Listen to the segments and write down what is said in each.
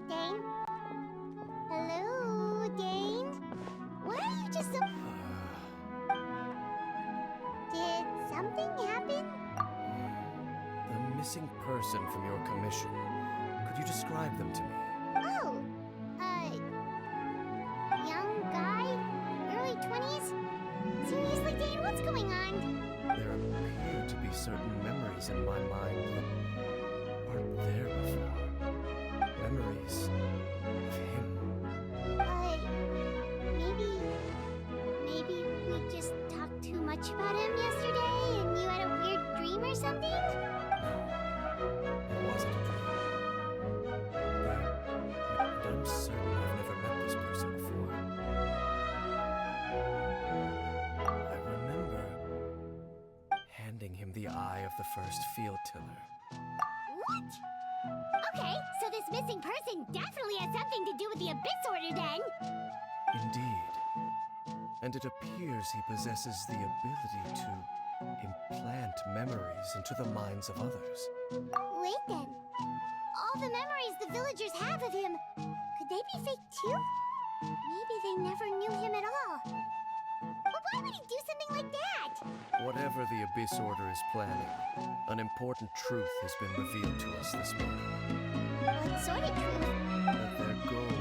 Dane? Hello, Dane? Why are you just so... Did something happen? The missing person from your commission. Could you describe them to me? Oh, young guy? Early 20s? Seriously, Dane, what's going on? There appear to be certain memories in my mind that aren't there before. Memories of him. Maybe we just talked too much about him yesterday and you had a weird dream or something? It wasn't a dream. And I'm certain I've never met this person before. I remember handing him the eye of the first field tiller. What? Okay, so this missing person definitely has something to do with the Abyss Order then! Indeed. And it appears he possesses the ability to implant memories into the minds of others. Wait then. All the memories the villagers have of him, could they be fake too? Maybe they never knew him at all. But why would he do something like that? Whatever the Abyss Order is planning, an important truth has been revealed to us this morning. What sort of truth? That their goal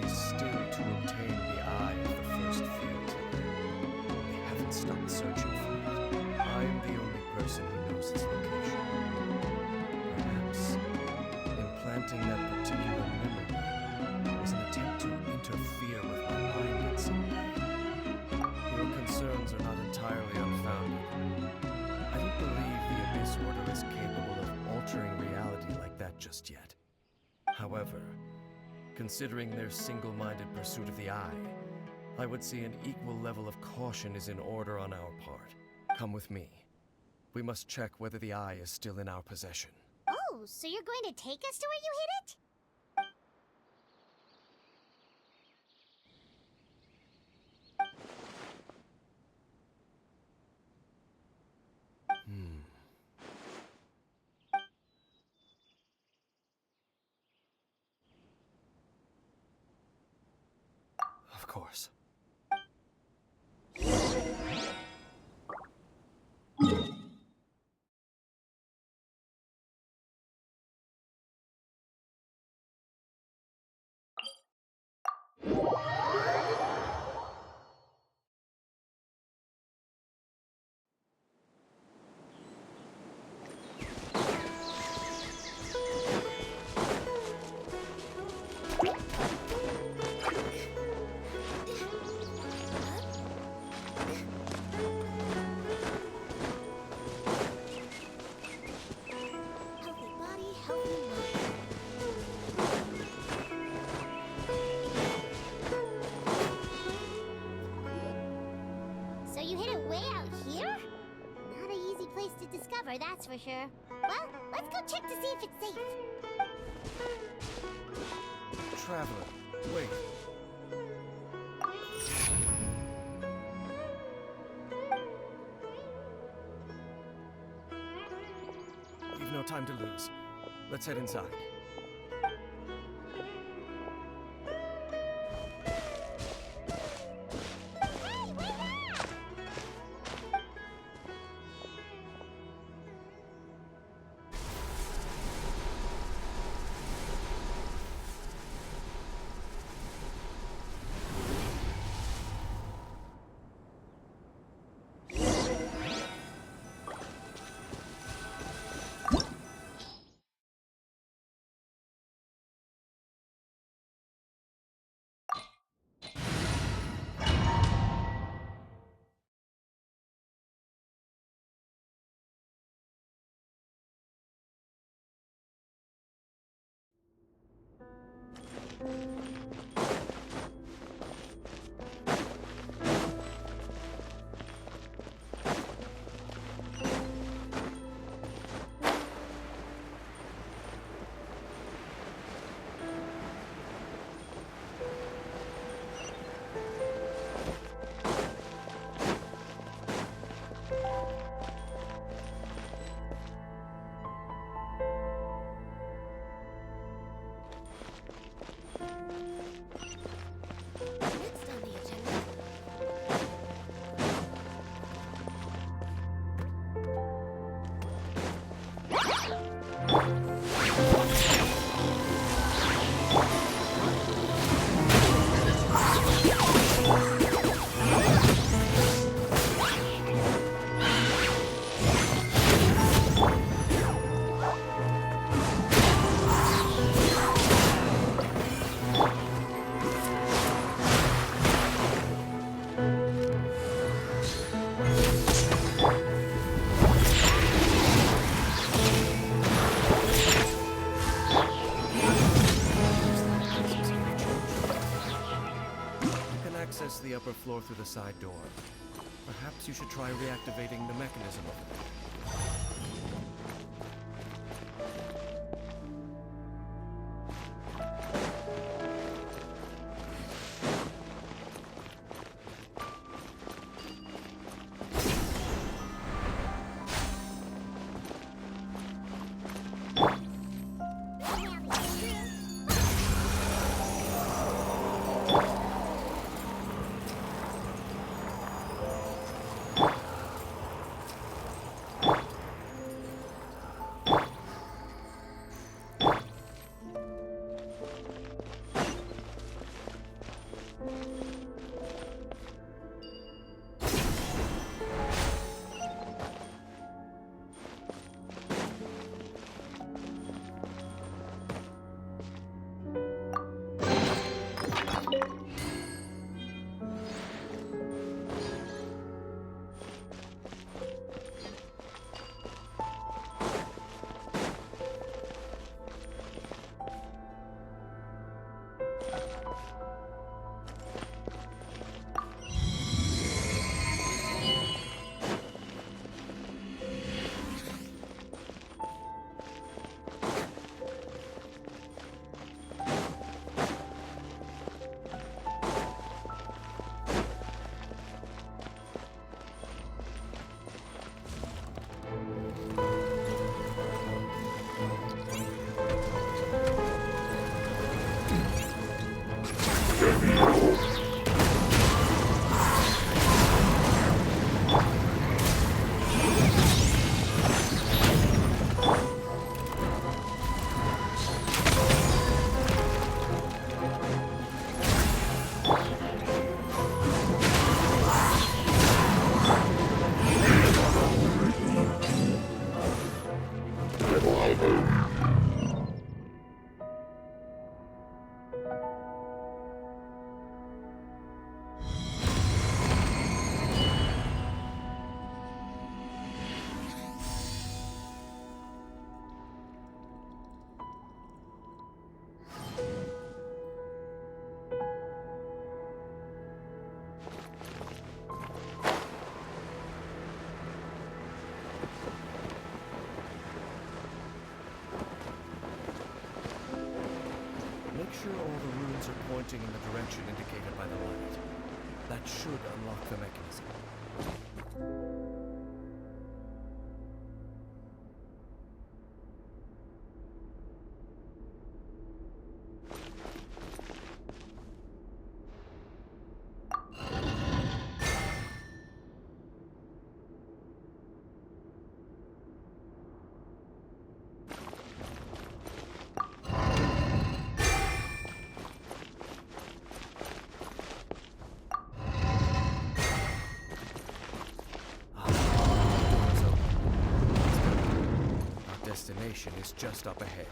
is still to obtain the eye of the first field tiller. They haven't stopped searching for it. I am the only person who knows its location. Perhaps implanting that particular memory was an attempt to interfere with my mind in some way. Your concerns are not entirely unfounded. I don't believe the Abyss Order is capable of altering reality like that just yet. However, considering their single-minded pursuit of the eye, I would say an equal level of caution is in order on our part. Come with me. We must check whether the eye is still in our possession. Oh, so you're going to take us to where you hid it? Of course. Healthy body, healthy mind. So you hid it way out here? Not an easy place to discover, that's for sure. Well, let's go check to see if it's safe. Traveler, wait. We've no time to lose. Let's head inside. Access the upper floor through the side door. Perhaps you should try reactivating the mechanism over there. Make sure all the runes are pointing in the direction indicated by the light. That should unlock the mechanism. Destination is just up ahead.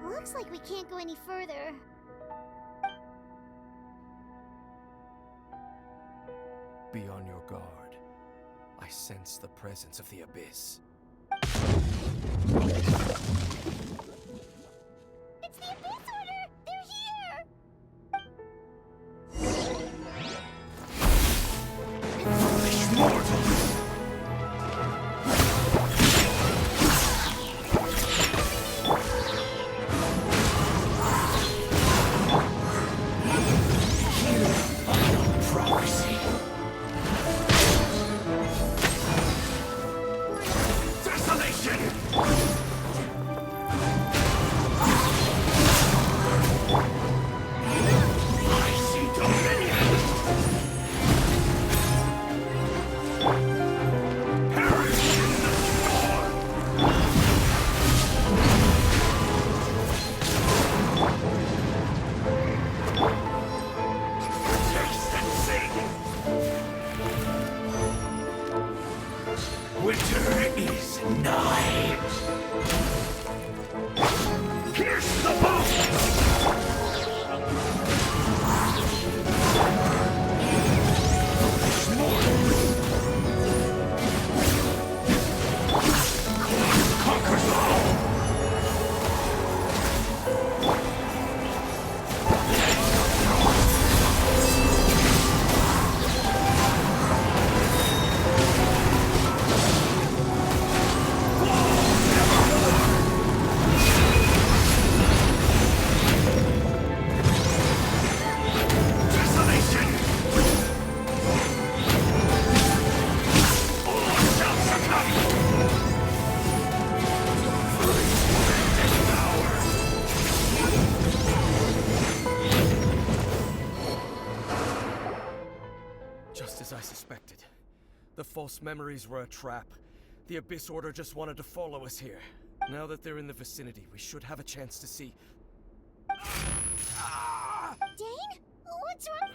Looks like we can't go any further. Be on your guard. I sense the presence of the Abyss. It's the Abyss Order! They're here! Foolish mortals! Prophecy. Desolation! I see dominion! Perish in the storm! Taste and see! Winter is nigh! Pierce the bones! Conquers all! Desolation! All shall succumb! Just as I suspected. The false memories were a trap. The Abyss Order just wanted to follow us here. Now that they're in the vicinity, we should have a chance to see... Dane? What's wrong?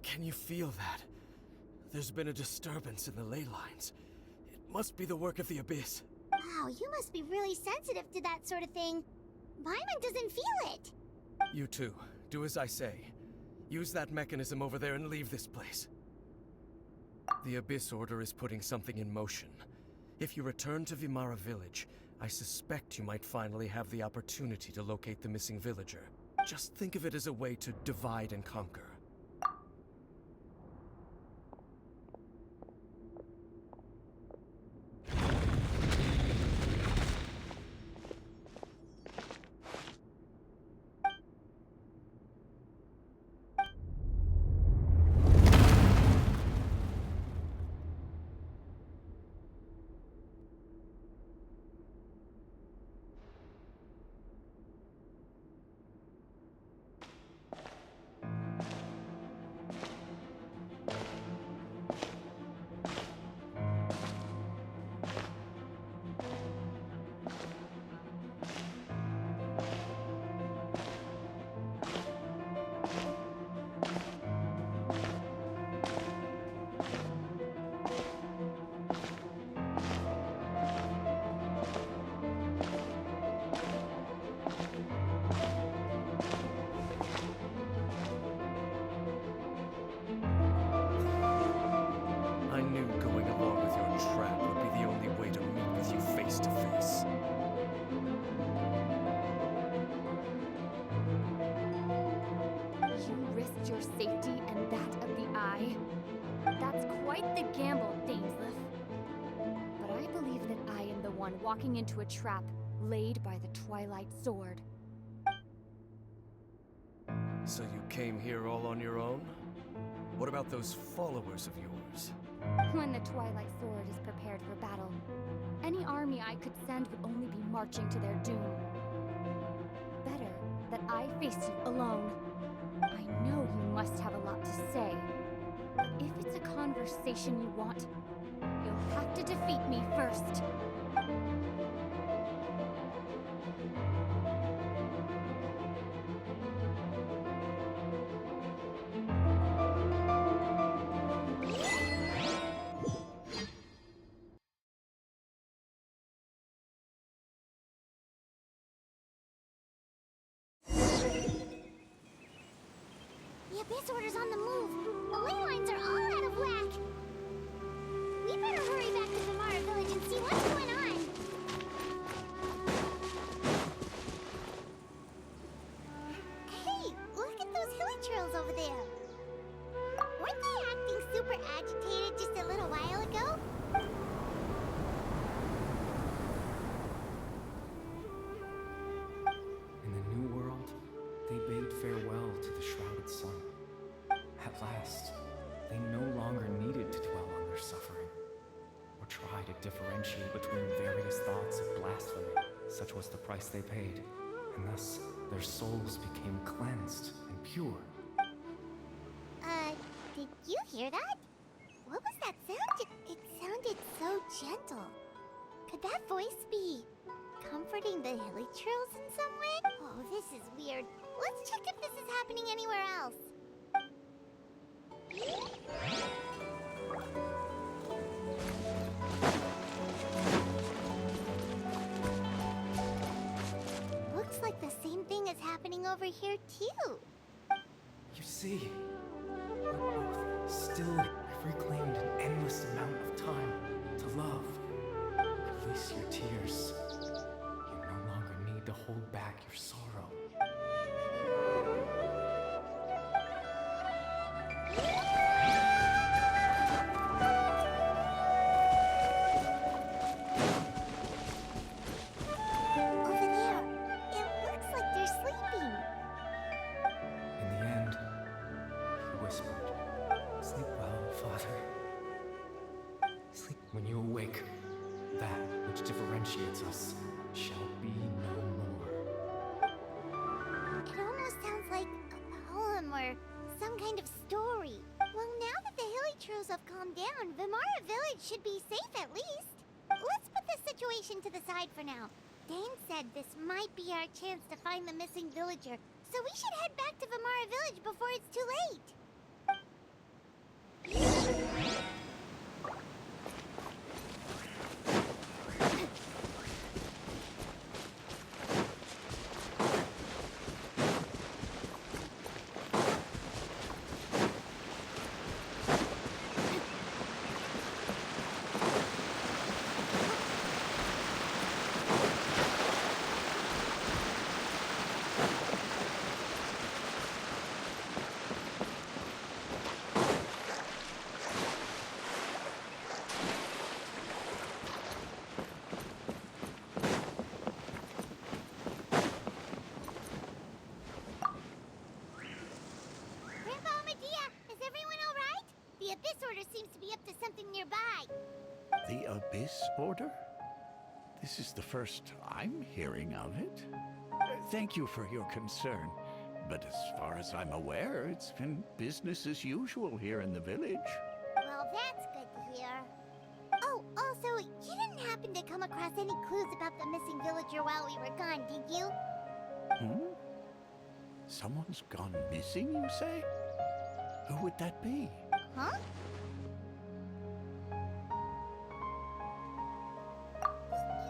Can you feel that? There's been a disturbance in the ley lines. It must be the work of the Abyss. Wow, you must be really sensitive to that sort of thing. Paimon doesn't feel it. You too. Do as I say. Use that mechanism over there and leave this place. The Abyss Order is putting something in motion. If you return to Vimara Village, I suspect you might finally have the opportunity to locate the missing villager. Just think of it as a way to divide and conquer. I knew going along with your trap would be the only way to meet with you face to face. You risked your safety and that of the Eye? That's quite the gamble, Dainsleif. But I believe that I am the one walking into a trap laid by the Twilight Sword. So you came here all on your own? What about those followers of yours? When the Twilight Sword is prepared for battle, any army I could send would only be marching to their doom. Better that I face you alone. I know you must have a lot to say, but if it's a conversation you want, you'll have to defeat me first. The Abyss Order's on the move. The ley lines are all out of whack. We better hurry back to Vimara Village and see what's going on. Hey, look at those hilly trails over there. Weren't they acting super agitated just a little while ago? In the new world, they bade farewell to the shrouded sun. At last, they no longer needed to dwell on their suffering, or try to differentiate between various thoughts of blasphemy. Such was the price they paid, and thus their souls became cleansed and pure. Did you hear that? What was that sound? It sounded so gentle. Could that voice be comforting the hilly trails in some way? Oh, this is weird. Let's check if this is happening anywhere else. Looks like the same thing is happening over here too. You see, we both still have reclaimed an endless amount of time to love. Release your tears. You no longer need to hold back your sorrow. Over there, it looks like they're sleeping. In the end, he whispered, "Sleep well, Father. Sleep when you awake. That which differentiates us shall be no more." It almost sounds like a poem or some kind of story. Well, now that the hilly trails have calmed down, Vimara Village should be safe at least. Let's put this situation to the side for now. Dane said this might be our chance to find the missing villager, so we should head back to Vimara Village before it's too late. Grandpa Medea, is everyone all right? The Abyss Order seems to be up to something nearby. The Abyss Order? This is the first I'm hearing of it. Thank you for your concern, but as far as I'm aware, it's been business as usual here in the village. Well, that's good to hear. Oh, also, you didn't happen to come across any clues about the missing villager while we were gone, did you? Hmm? Someone's gone missing, you say? Who would that be? Huh?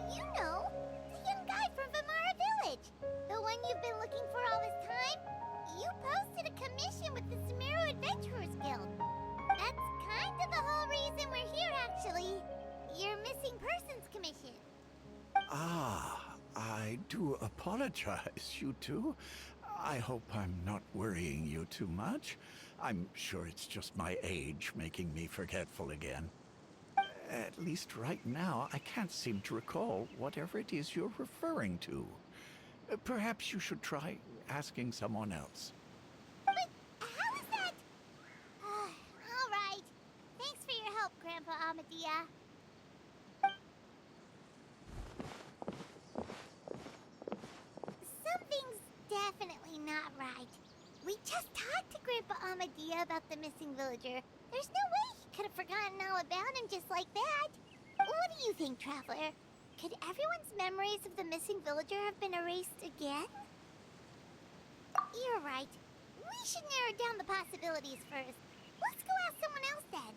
You know, the young guy from Vimara Village. The one you've been looking for all this time. You posted a commission with the Sumeru Adventurers Guild. That's kind of the whole reason we're here, actually. Your missing persons commission. Ah, I do apologize, you two. I hope I'm not worrying you too much. I'm sure it's just my age making me forgetful again. At least right now, I can't seem to recall whatever it is you're referring to. Perhaps you should try asking someone else. But how is that? All right. Thanks for your help, Grandpa Amadea. Something's definitely not right. We just talked to Grandpa Amadea about the missing villager. There's no way he could have forgotten all about him just like that. What do you think, Traveler? Could everyone's memories of the missing villager have been erased again? You're right. We should narrow down the possibilities first. Let's go ask someone else then.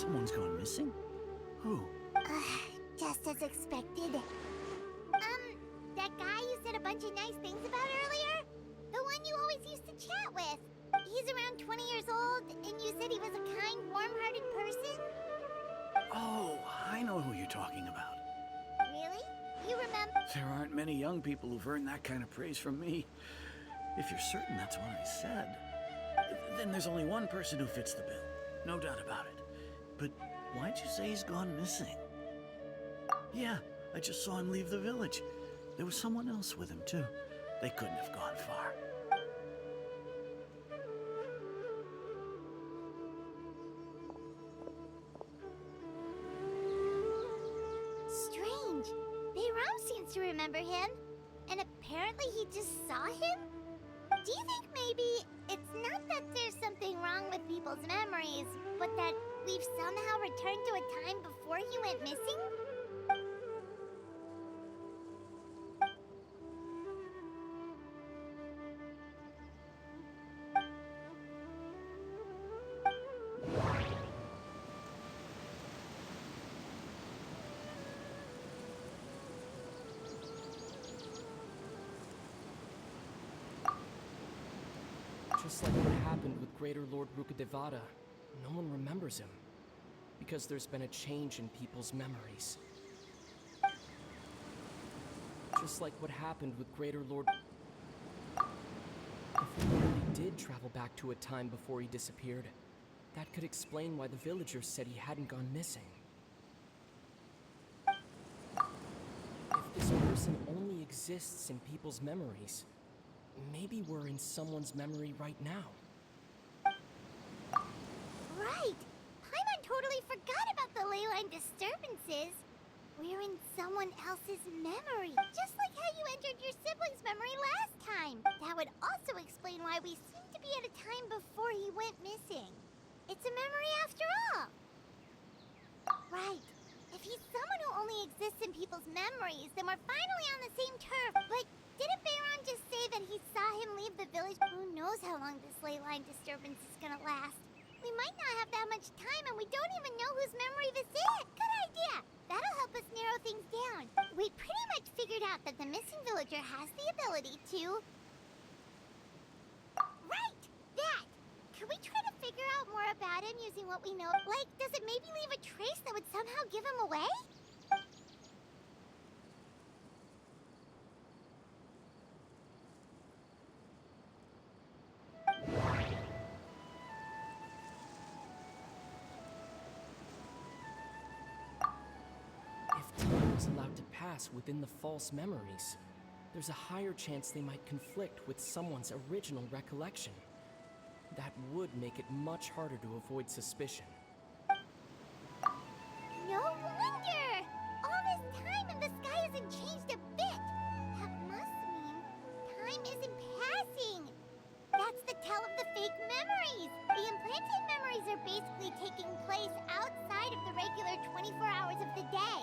Someone's gone missing? Who? Just as expected. That guy you said a bunch of nice things about earlier? The one you always used to chat with. He's around 20 years old, and you said he was a kind, warm-hearted person? Oh, I know who you're talking about. Really? You remember? There aren't many young people who've earned that kind of praise from me. If you're certain that's what I said, then there's only one person who fits the bill. No doubt about it. But why'd you say he's gone missing? Yeah, I just saw him leave the village. There was someone else with him, too. They couldn't have gone far. Strange. Bayram seems to remember him. And apparently he just saw him? Do you think maybe it's not that there's something wrong with people's memories, but that we've somehow returned to a time before he went missing? Just like what happened with Greater Lord Rukadevada, no one remembers him. Because there's been a change in people's memories. Just like what happened with Greater Lord... If we really did travel back to a time before he disappeared, that could explain why the villagers said he hadn't gone missing. If this person only exists in people's memories, maybe we're in someone's memory right now. Right! Paimon totally forgot about the ley line disturbances. We're in someone else's memory, just like how you entered your sibling's memory last time. That would also explain why we seem to be at a time before he went missing. It's a memory after all. Right. If he's someone who only exists in people's memories, then we're finally on the same turf. But didn't Bayron just say that he saw him leave the village? Who knows how long this ley line disturbance is gonna last? We might not have that much time, and we don't even know whose memory this is. Good idea. That'll help us narrow things down. We pretty much figured out that the missing villager has the ability to... Right! That! Can we try to figure out more about him using what we know? Like, does it maybe leave a trace that would somehow give him away? If time was allowed to pass within the false memories, there's a higher chance they might conflict with someone's original recollection. That would make it much harder to avoid suspicion. No wonder! All this time and the sky hasn't changed a bit! That must mean time isn't passing! That's the tell of the fake memories! The implanted memories are basically taking place outside of the regular 24 hours of the day.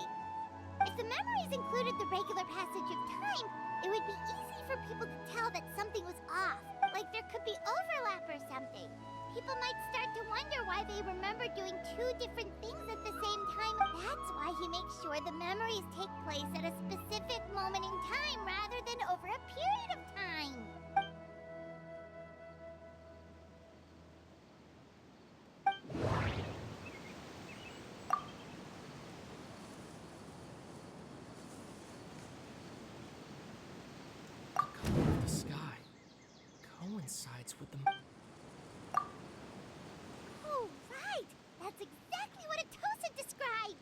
If the memories included the regular passage of time, it would be easy for people to tell that something was off. Like there could be overlap or something. People might start to wonder why they remember doing two different things at the same time. That's why he makes sure the memories take place at a specific moment in time rather than over a period of time. The color of the sky coincides with the... Oh, right! That's exactly what Atosa described!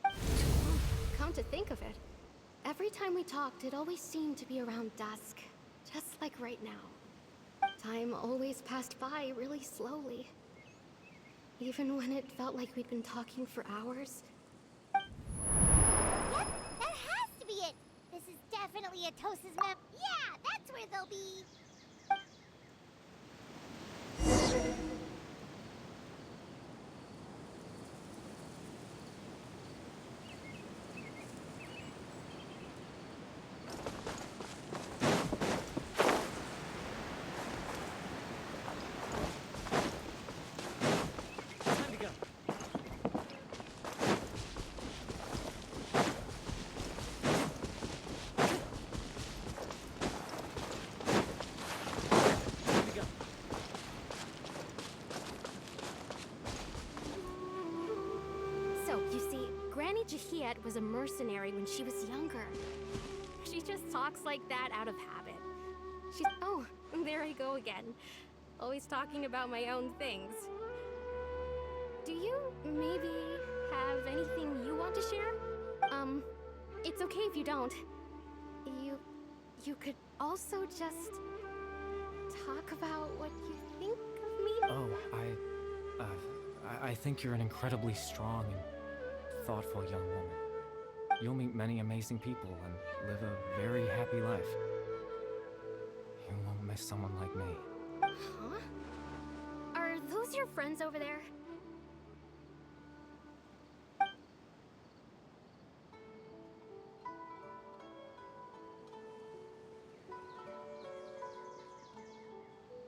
Come to think of it, every time we talked, it always seemed to be around dusk. Just like right now. Time always passed by really slowly. Even when it felt like we'd been talking for hours. Yep, that has to be it! This is definitely Atosa's map. Yeah, that's where they'll be! Time to go. You see, Granny Jahiet was a mercenary when she was younger. She just talks like that out of habit. Oh, there I go again. Always talking about my own things. Do you maybe have anything you want to share? It's okay if you don't. You could also just talk about what you think of me. Oh, I think you're an incredibly strong and thoughtful young woman. You'll meet many amazing people and live a very happy life. You won't miss someone like me. Huh? Are those your friends over there?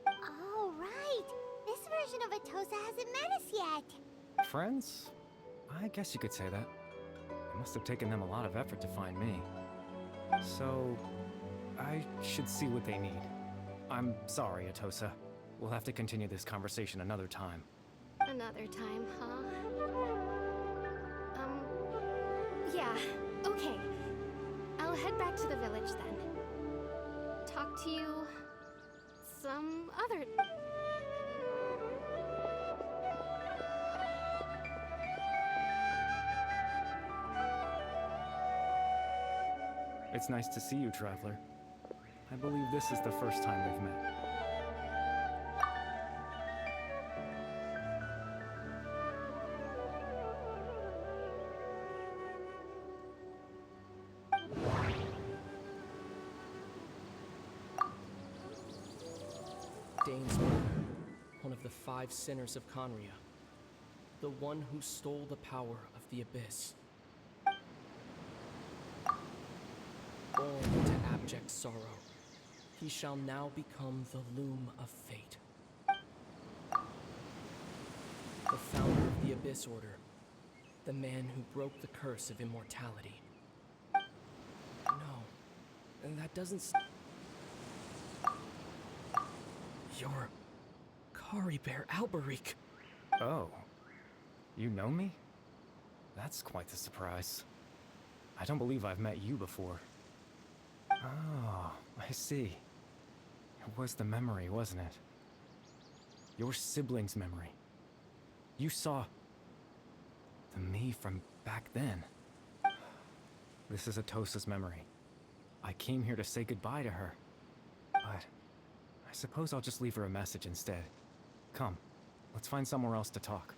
Oh, right. This version of Atosa hasn't met us yet. Friends? I guess you could say that. It must have taken them a lot of effort to find me. So, I should see what they need. I'm sorry, Atosa. We'll have to continue this conversation another time. Another time, huh? Yeah, okay. I'll head back to the village then. Talk to you some other... It's nice to see you, Traveler. I believe this is the first time we've met. Dane's brother, one of the 5 sinners of Conria. The one who stole the power of the Abyss. Born to abject sorrow, he shall now become the Loom of Fate. The founder of the Abyss Order, the man who broke the curse of immortality. No, that doesn't... You're... Kari Bear Alberik. Oh. You know me? That's quite the surprise. I don't believe I've met you before. Oh, I see. It was the memory, wasn't it? Your sibling's memory. You saw... the me from back then. This is Atosa's memory. I came here to say goodbye to her. But... I suppose I'll just leave her a message instead. Come, let's find somewhere else to talk.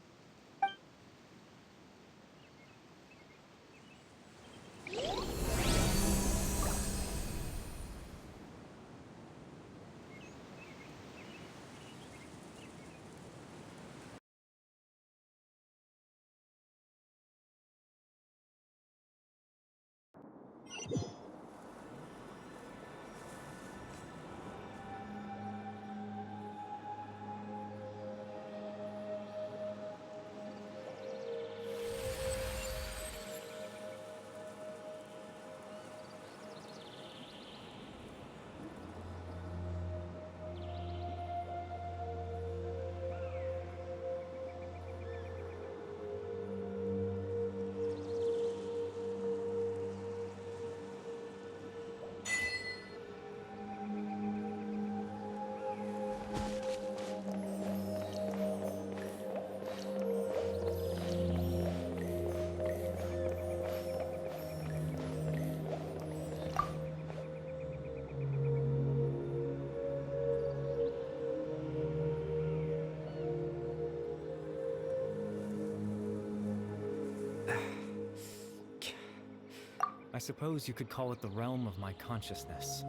I suppose you could call it the realm of my consciousness.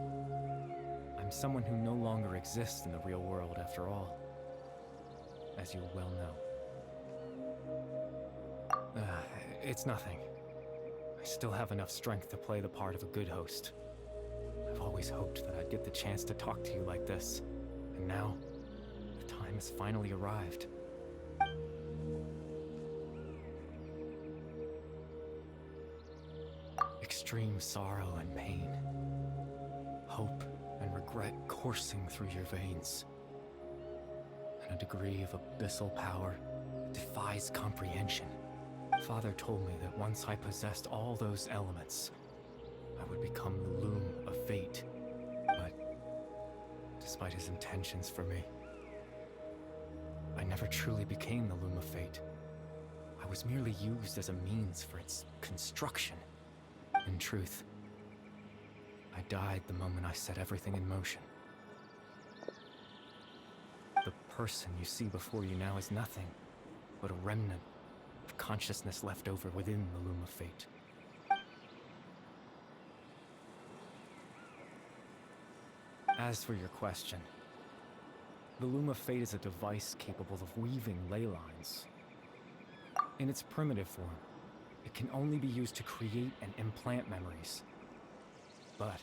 I'm someone who no longer exists in the real world after all, as you well know. It's nothing. I still have enough strength to play the part of a good host. I've always hoped that I'd get the chance to talk to you like this, and now, the time has finally arrived. Extreme sorrow and pain, hope and regret coursing through your veins, and a degree of abyssal power that defies comprehension. Father told me that once I possessed all those elements, I would become the Loom of Fate. But despite his intentions for me, I never truly became the Loom of Fate. I was merely used as a means for its construction. In truth, I died the moment I set everything in motion. The person you see before you now is nothing but a remnant of consciousness left over within the Loom of Fate. As for your question, the Loom of Fate is a device capable of weaving ley lines. In its primitive form, it can only be used to create and implant memories. But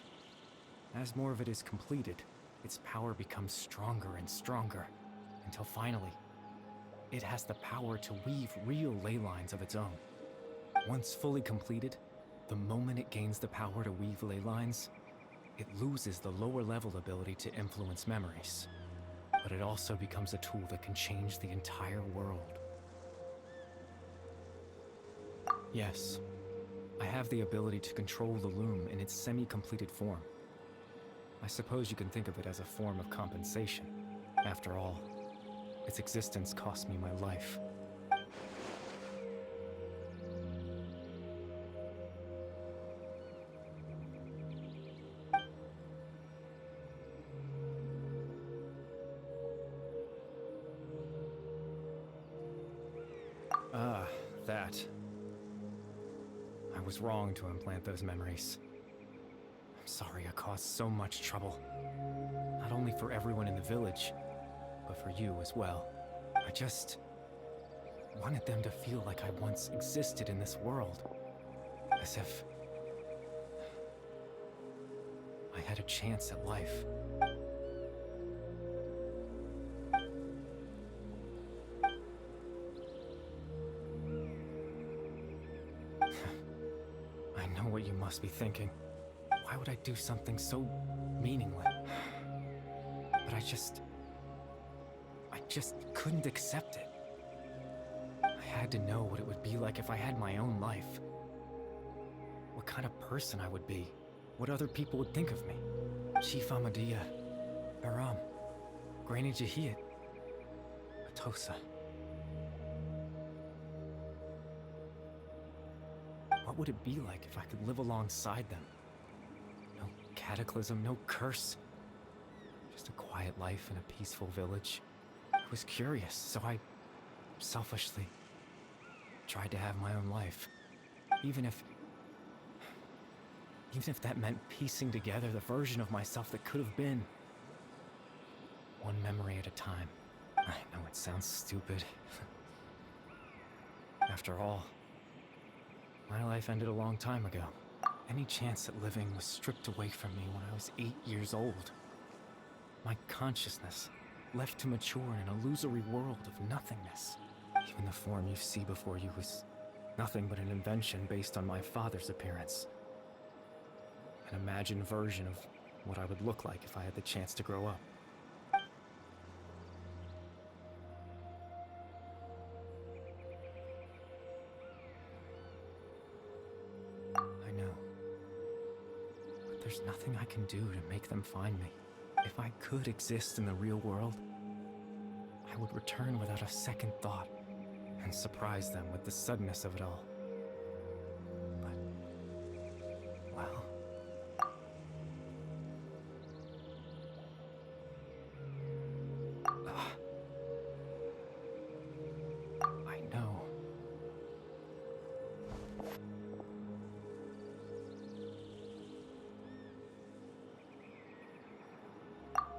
as more of it is completed, its power becomes stronger and stronger, until finally, it has the power to weave real ley lines of its own. Once fully completed, the moment it gains the power to weave ley lines, it loses the lower level ability to influence memories. But it also becomes a tool that can change the entire world. Yes, I have the ability to control the Loom in its semi-completed form. I suppose you can think of it as a form of compensation. After all, its existence cost me my life. Ah, that. I was wrong to implant those memories. I'm sorry I caused so much trouble. Not only for everyone in the village, but for you as well. I just wanted them to feel like I once existed in this world. As if I had a chance at life. I know what you must be thinking. Why would I do something so meaningless? But I just couldn't accept it. I had to know what it would be like if I had my own life. What kind of person I would be. What other people would think of me. Chief Amadea, Aram, Granny Jahiat, Atosa. What would it be like if I could live alongside them? No cataclysm, no curse. Just a quiet life in a peaceful village. I was curious, so I selfishly tried to have my own life. Even if that meant piecing together the version of myself that could have been. One memory at a time. I know it sounds stupid. After all, my life ended a long time ago. Any chance at living was stripped away from me when I was 8 years old. My consciousness left to mature in an illusory world of nothingness. Even the form you see before you was nothing but an invention based on my father's appearance. An imagined version of what I would look like if I had the chance to grow up. I know. But there's nothing I can do to make them find me. If I could exist in the real world, I would return without a second thought and surprise them with the suddenness of it all. But, well... I know.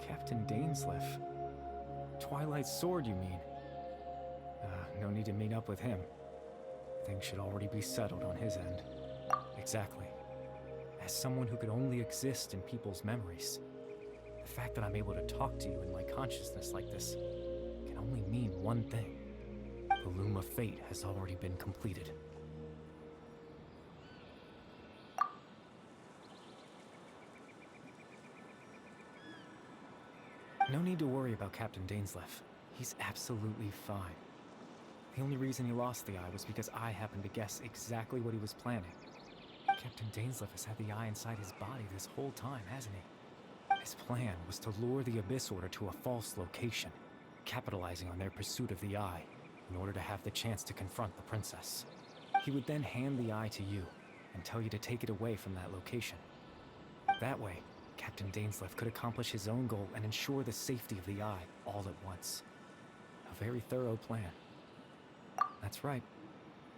Captain Dainsleif. Twilight's sword, you mean? No need to meet up with him. Things should already be settled on his end. Exactly. As someone who could only exist in people's memories, the fact that I'm able to talk to you in my consciousness like this can only mean one thing. The Loom of Fate has already been completed. No need to worry about Captain Dainsleif. He's absolutely fine. The only reason he lost the eye was because I happened to guess exactly what he was planning. Captain Dainsleif has had the eye inside his body this whole time, hasn't he? His plan was to lure the Abyss Order to a false location, capitalizing on their pursuit of the eye in order to have the chance to confront the princess. He would then hand the eye to you and tell you to take it away from that location. That way, Captain Dainsleif could accomplish his own goal and ensure the safety of the eye all at once. A very thorough plan. That's right,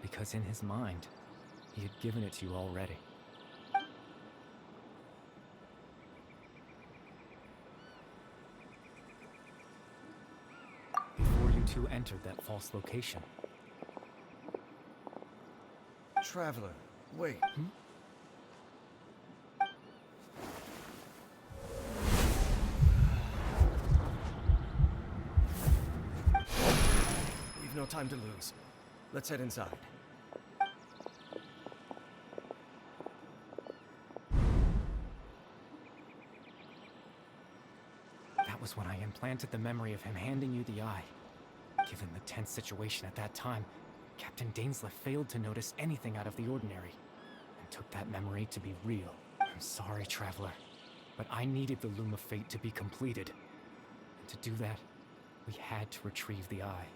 because in his mind, he had given it to you already. Before you two entered that false location. Traveler, wait. We've no time to lose. Let's head inside. That was when I implanted the memory of him handing you the eye. Given the tense situation at that time, Captain Dainsleif failed to notice anything out of the ordinary, and took that memory to be real. I'm sorry, Traveler, but I needed the Loom of Fate to be completed. And to do that, we had to retrieve the eye.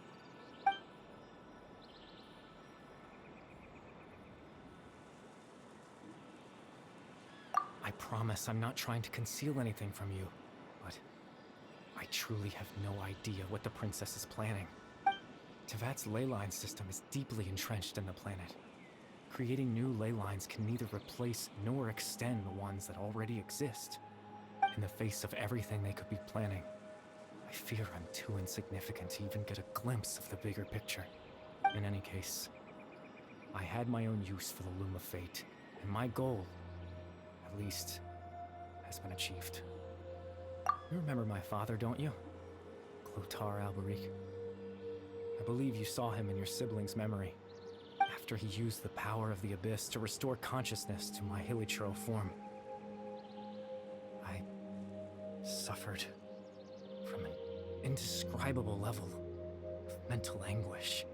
I promise I'm not trying to conceal anything from you, but I truly have no idea what the princess is planning. Tevat's ley line system is deeply entrenched in the planet. Creating new ley lines can neither replace nor extend the ones that already exist. In the face of everything they could be planning, I fear I'm too insignificant to even get a glimpse of the bigger picture. In any case, I had my own use for the Loom of Fate, and my goal, at least, has been achieved. You remember my father, don't you? Clotar Alberic. I believe you saw him in your sibling's memory, after he used the power of the Abyss to restore consciousness to my hilichurl form. I suffered from an indescribable level of mental anguish.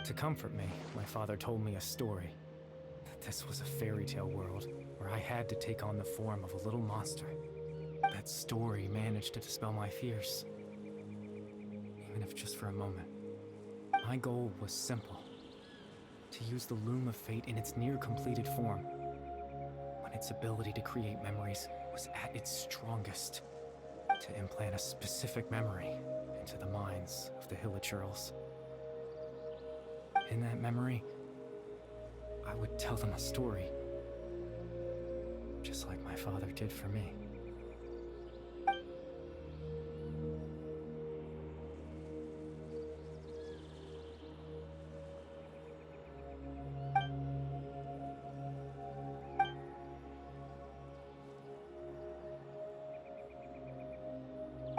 To comfort me, my father told me a story. That this was a fairy tale world where I had to take on the form of a little monster. That story managed to dispel my fears, even if just for a moment. My goal was simple: to use the Loom of Fate in its near-completed form, when its ability to create memories was at its strongest, to implant a specific memory into the minds of the hilichurls. In that memory, I would tell them a story, just like my father did for me.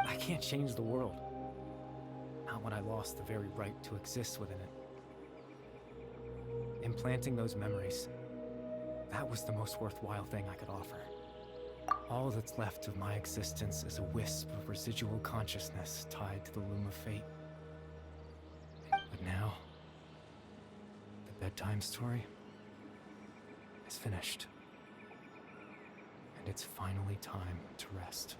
I can't change the world. Not when I lost the very right to exist within it. Implanting those memories, that was the most worthwhile thing I could offer. All that's left of my existence is a wisp of residual consciousness tied to the Loom of Fate. But now, the bedtime story is finished. And it's finally time to rest.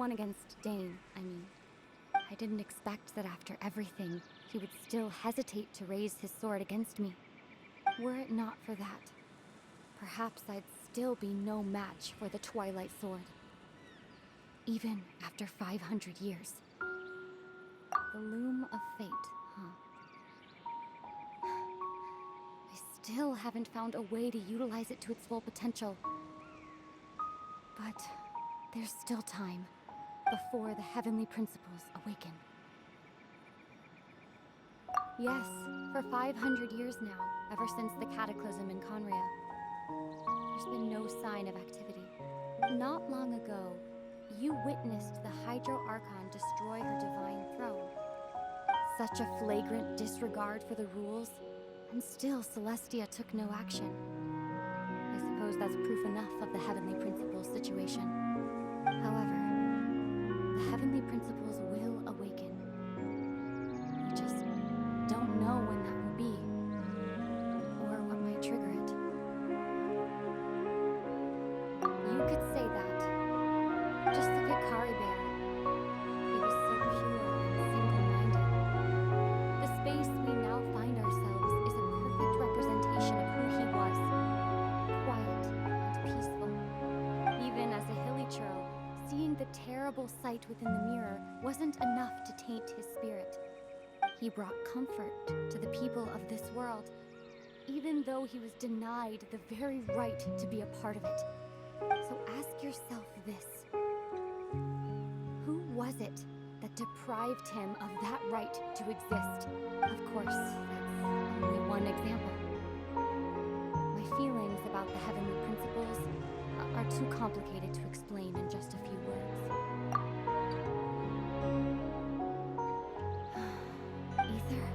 one against Dane, I mean. I didn't expect that after everything, he would still hesitate to raise his sword against me. Were it not for that, perhaps I'd still be no match for the Twilight Sword. Even after 500 years. The loom of fate, huh? I still haven't found a way to utilize it to its full potential. But there's still time before the heavenly principles awaken. Yes, for 500 years now, ever since the cataclysm in Conria, there's been no sign of activity. Not long ago, you witnessed the Hydro Archon destroy her divine throne. Such a flagrant disregard for the rules, and still Celestia took no action. I suppose that's proof enough of the Heavenly Principles situation. However, the Heavenly Principles will awaken. We just don't know when that will be, or what might trigger it. You could say that. Just look at Kari Bear. He was so pure and single-minded. The space we now find ourselves is a perfect representation of who he was. Quiet and peaceful. Even as a hilly churl, seeing the terrible sight within the mirror wasn't enough to taint his spirit. He brought comfort to the people of this world, even though he was denied the very right to be a part of it. So ask yourself this. Who was it that deprived him of that right to exist? Of course, that's only one example. My feelings about the heavenly principles are too complicated to explain in just a few words. Ether?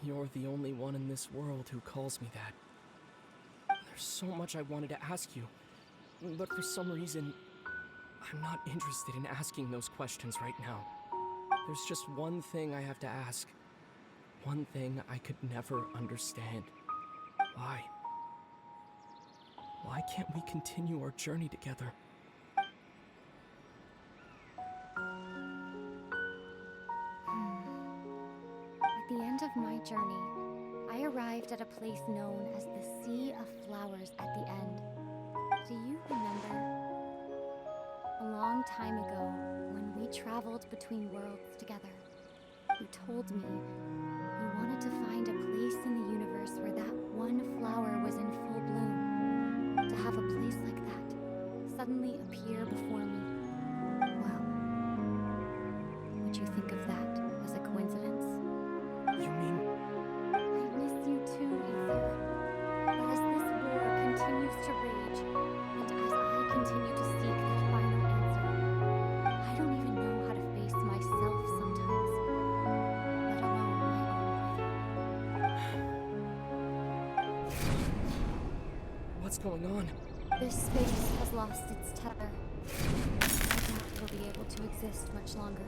You're the only one in this world who calls me that. There's so much I wanted to ask you, but for some reason, I'm not interested in asking those questions right now. There's just one thing I have to ask. One thing I could never understand. Why? Why can't we continue our journey together? At the end of my journey, I arrived at a place known as the Sea of Flowers at the end. Do you remember? A long time ago, when we traveled between worlds together, you told me you wanted to find a place in the universe where that one flower was in full bloom. To have a place like that suddenly appear before me. Well, would you think of that as a coincidence? You mean... I miss you too, Ether. But as this war continues to rage, and as I continue to seek that final answer, I don't even know how to face myself sometimes, let alone my own brother. What's going on? This space has lost its tether. I doubt we'll be able to exist much longer.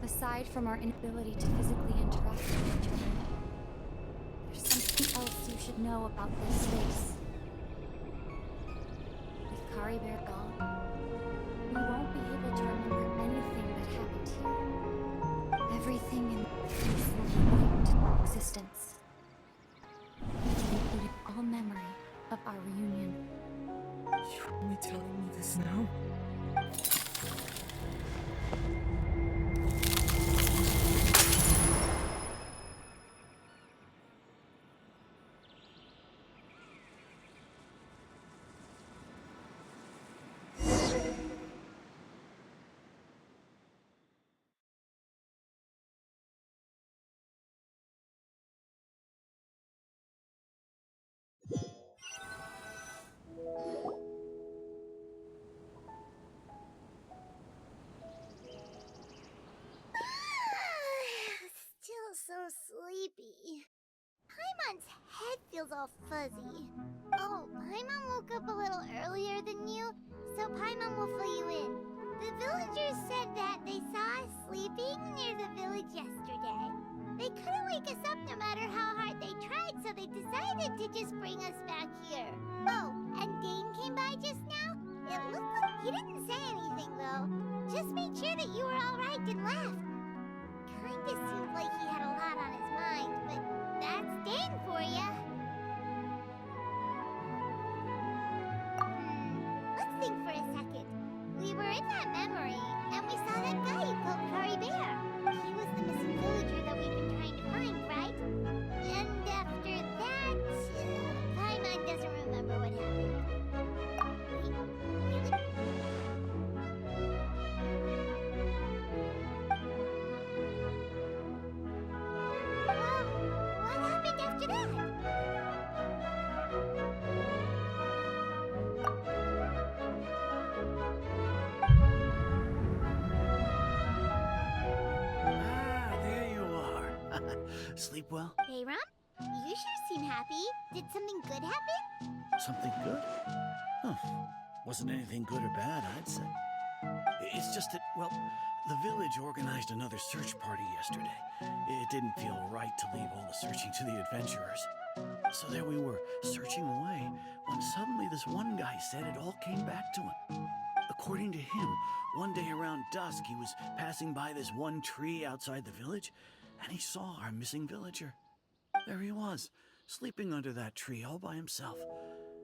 Aside from our inability to physically interact with each other, there's something else you should know about this space. With Kari Bear gone, we won't be able to remember anything that happened here. Everything in this wiped existence, including all memory of our reunion. You're only telling me this now? Still so sleepy. Paimon's head feels all fuzzy. Oh, Paimon woke up a little earlier than you, so Paimon will fill you in. The villagers said that they saw us sleeping near the village yesterday. They couldn't wake us wanted to just bring us back here. Oh, and Dane came by just now? It looked like he didn't say anything, though. Just made sure that you were alright and left. Kinda seemed like he had a lot on his mind, but that's Dane for ya. Let's think for a second. We were in that memory, and we saw that guy you called Curry Bear. He was the missing villager that we've been trying to find, right? And after that, Paimon doesn't remember what happened. Wait, really? Well, what happened after that? Ah, there you are. Sleep well? Hey, Ram? You sure seem happy. Did something good happen? Something good? Huh. Wasn't anything good or bad, I'd say. It's just that, well, the village organized another search party yesterday. It didn't feel right to leave all the searching to the adventurers. So there we were, searching away, when suddenly this one guy said it all came back to him. According to him, one day around dusk, he was passing by this one tree outside the village, and he saw our missing villager. There he was, sleeping under that tree all by himself.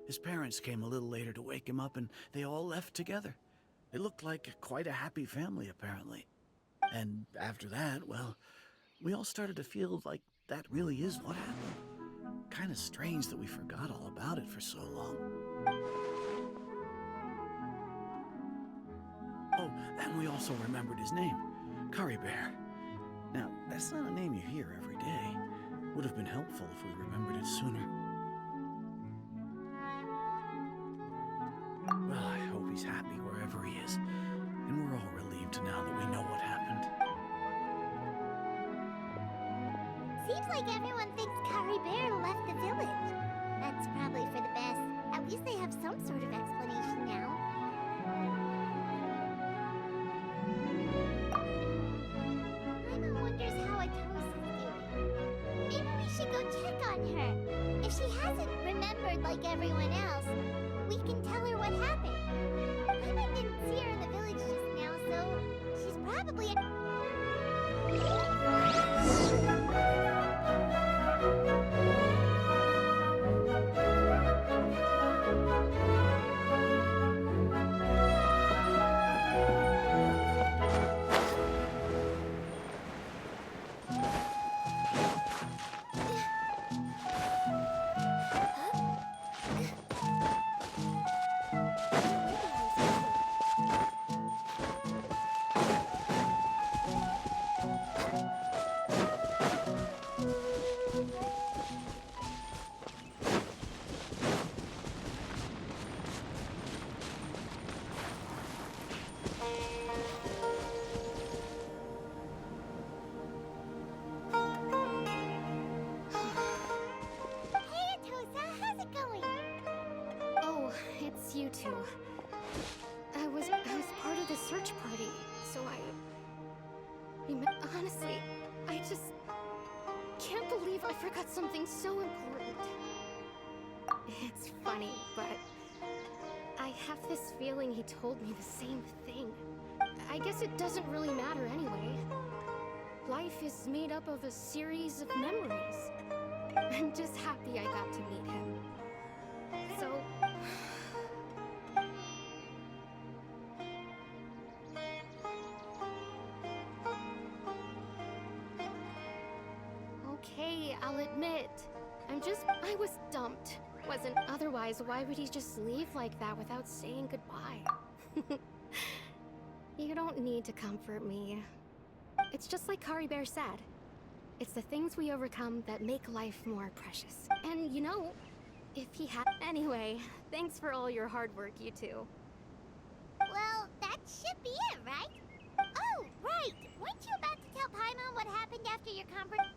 His parents came a little later to wake him up, and they all left together. It looked like quite a happy family, apparently. And after that, well, we all started to feel like that really is what happened. Kind of strange that we forgot all about it for so long. Oh, and we also remembered his name, Curry Bear. Now, that's not a name you hear every day. Would have been helpful if we remembered it sooner. Well, I hope he's happy wherever he is. And we're all relieved now that we know what happened. Seems like everyone thinks Curry Bear left the village. That's probably for the best. At least they have some sort of explanation now. Paimon wonders how Atosa's doing. Maybe we should go check on her. If she hasn't remembered like everyone else, we can tell her what happened. Paimon didn't see her in the village just now, so she's probably you two. I was part of the search party, so honestly, I just can't believe I forgot something so important. It's funny, but I have this feeling he told me the same thing. I guess it doesn't really matter anyway. Life is made up of a series of memories. I'm just happy I got to meet him. So... Okay, I'll admit. I was dumped. Wasn't otherwise, why would he just leave like that without saying goodbye? You don't need to comfort me. It's just like Curry Bear said. It's the things we overcome that make life more precious. And you know, if he had... Anyway, thanks for all your hard work, you two. Well, that should be it, right? Oh, right! Weren't you about to tell Paimon what happened after your conference?